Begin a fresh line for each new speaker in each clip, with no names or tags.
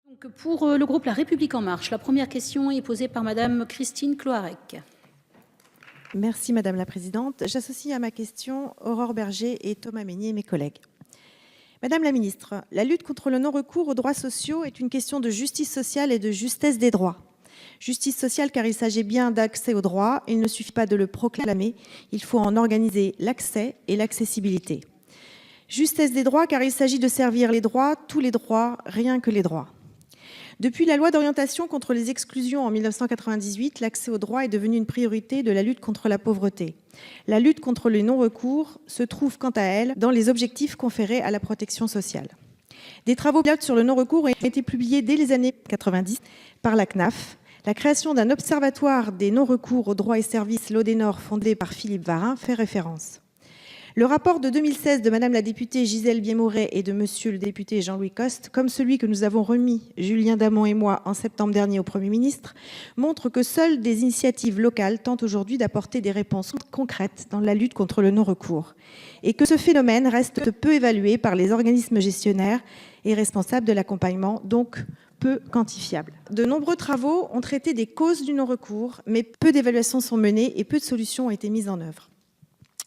Donc pour le groupe La République En Marche, la première question est posée par Madame Christine Cloarec.
Merci Madame la Présidente. J'associe à ma question Aurore Berger et Thomas Mesnier, mes collègues. Madame la Ministre, la lutte contre le non-recours aux droits sociaux est une question de justice sociale et de justesse des droits. Justice sociale car il s'agit bien d'accès aux droits, il ne suffit pas de le proclamer, il faut en organiser l'accès et l'accessibilité. Justesse des droits car il s'agit de servir les droits, tous les droits, rien que les droits. Depuis la loi d'orientation contre les exclusions en 1998, l'accès aux droits est devenu une priorité de la lutte contre la pauvreté. La lutte contre le non-recours se trouve quant à elle dans les objectifs conférés à la protection sociale. Des travaux pilotes sur le non-recours ont été publiés dès les années 90 par la CNAF. La création d'un observatoire des non-recours aux droits et services l'Odénor fondé par Philippe Varin fait référence. Le rapport de 2016 de Madame la députée Gisèle Biémouret et de Monsieur le député Jean-Louis Costes, comme celui que nous avons remis, Julien Damon et moi, en septembre dernier au Premier ministre, montre que seules des initiatives locales tentent aujourd'hui d'apporter des réponses concrètes dans la lutte contre le non-recours et que ce phénomène reste peu évalué par les organismes gestionnaires et responsables de l'accompagnement, donc peu quantifiable. De nombreux travaux ont traité des causes du non-recours, mais peu d'évaluations sont menées et peu de solutions ont été mises en œuvre.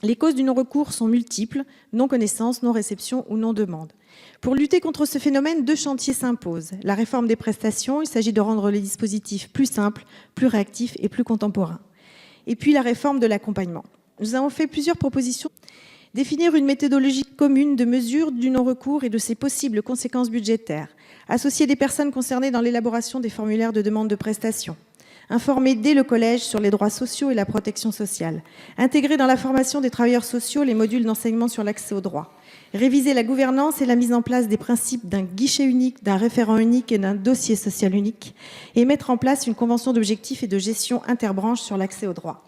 Les causes du non-recours sont multiples, non-connaissance, non-réception ou non-demande. Pour lutter contre ce phénomène, 2 chantiers s'imposent. La réforme des prestations, il s'agit de rendre les dispositifs plus simples, plus réactifs et plus contemporains. Et puis la réforme de l'accompagnement. Nous avons fait plusieurs propositions. Définir une méthodologie commune de mesure du non-recours et de ses possibles conséquences budgétaires. Associer des personnes concernées dans l'élaboration des formulaires de demande de prestations. Informer dès le collège sur les droits sociaux et la protection sociale. Intégrer dans la formation des travailleurs sociaux les modules d'enseignement sur l'accès aux droits. Réviser la gouvernance et la mise en place des principes d'un guichet unique, d'un référent unique et d'un dossier social unique. Et mettre en place une convention d'objectifs et de gestion interbranche sur l'accès aux droits.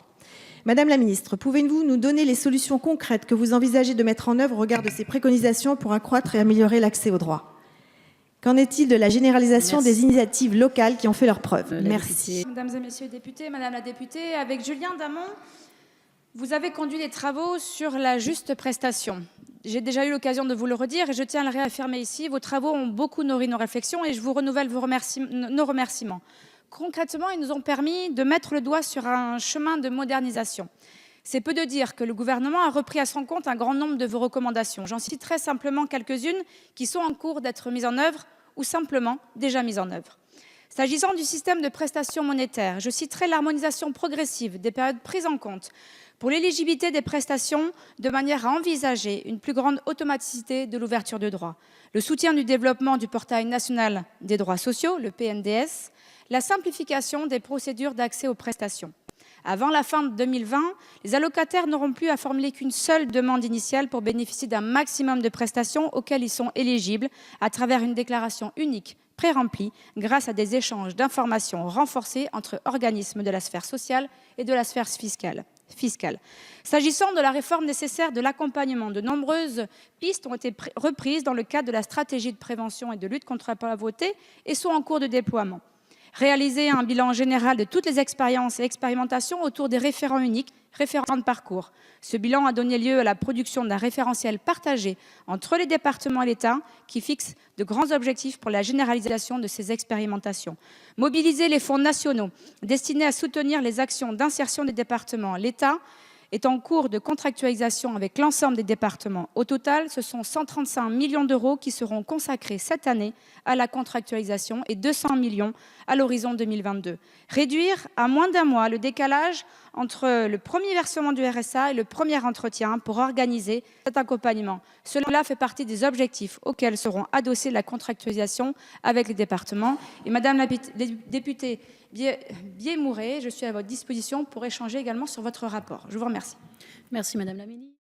Madame la Ministre, pouvez-vous nous donner les solutions concrètes que vous envisagez de mettre en œuvre au regard de ces préconisations pour accroître et améliorer l'accès aux droits ? Qu'en est-il de la généralisation des initiatives locales qui ont fait leurs preuves? Merci.
Mesdames et messieurs les députés, Madame la députée, avec Julien Damon, vous avez conduit des travaux sur la juste prestation. J'ai déjà eu l'occasion de vous le redire et je tiens à le réaffirmer ici. Vos travaux ont beaucoup nourri nos réflexions et je vous renouvelle nos remerciements. Concrètement, ils nous ont permis de mettre le doigt sur un chemin de modernisation. C'est peu de dire que le gouvernement a repris à son compte un grand nombre de vos recommandations. J'en citerai simplement quelques-unes qui sont en cours d'être mises en œuvre ou simplement déjà mises en œuvre. S'agissant du système de prestations monétaires, je citerai l'harmonisation progressive des périodes prises en compte pour l'éligibilité des prestations de manière à envisager une plus grande automaticité de l'ouverture de droits, le soutien du développement du portail national des droits sociaux, le PNDS, la simplification des procédures d'accès aux prestations. Avant la fin de 2020, les allocataires n'auront plus à formuler qu'une seule demande initiale pour bénéficier d'un maximum de prestations auxquelles ils sont éligibles à travers une déclaration unique pré-remplie grâce à des échanges d'informations renforcés entre organismes de la sphère sociale et de la sphère fiscale. S'agissant de la réforme nécessaire de l'accompagnement, de nombreuses pistes ont été reprises dans le cadre de la stratégie de prévention et de lutte contre la pauvreté et sont en cours de déploiement. Réaliser un bilan général de toutes les expériences et expérimentations autour des référents uniques, référents de parcours. Ce bilan a donné lieu à la production d'un référentiel partagé entre les départements et l'État qui fixe de grands objectifs pour la généralisation de ces expérimentations. Mobiliser les fonds nationaux destinés à soutenir les actions d'insertion des départements. L'État est en cours de contractualisation avec l'ensemble des départements. Au total, ce sont 135 millions d'euros qui seront consacrés cette année à la contractualisation et 200 millions à l'horizon 2022. Réduire à moins d'un mois le décalage entre le premier versement du RSA et le premier entretien pour organiser cet accompagnement. Cela fait partie des objectifs auxquels seront adossés la contractualisation avec les départements. Et Madame la députée Biémouret, je suis à votre disposition pour échanger également sur votre rapport. Je vous remercie.
Merci Madame la Ministre.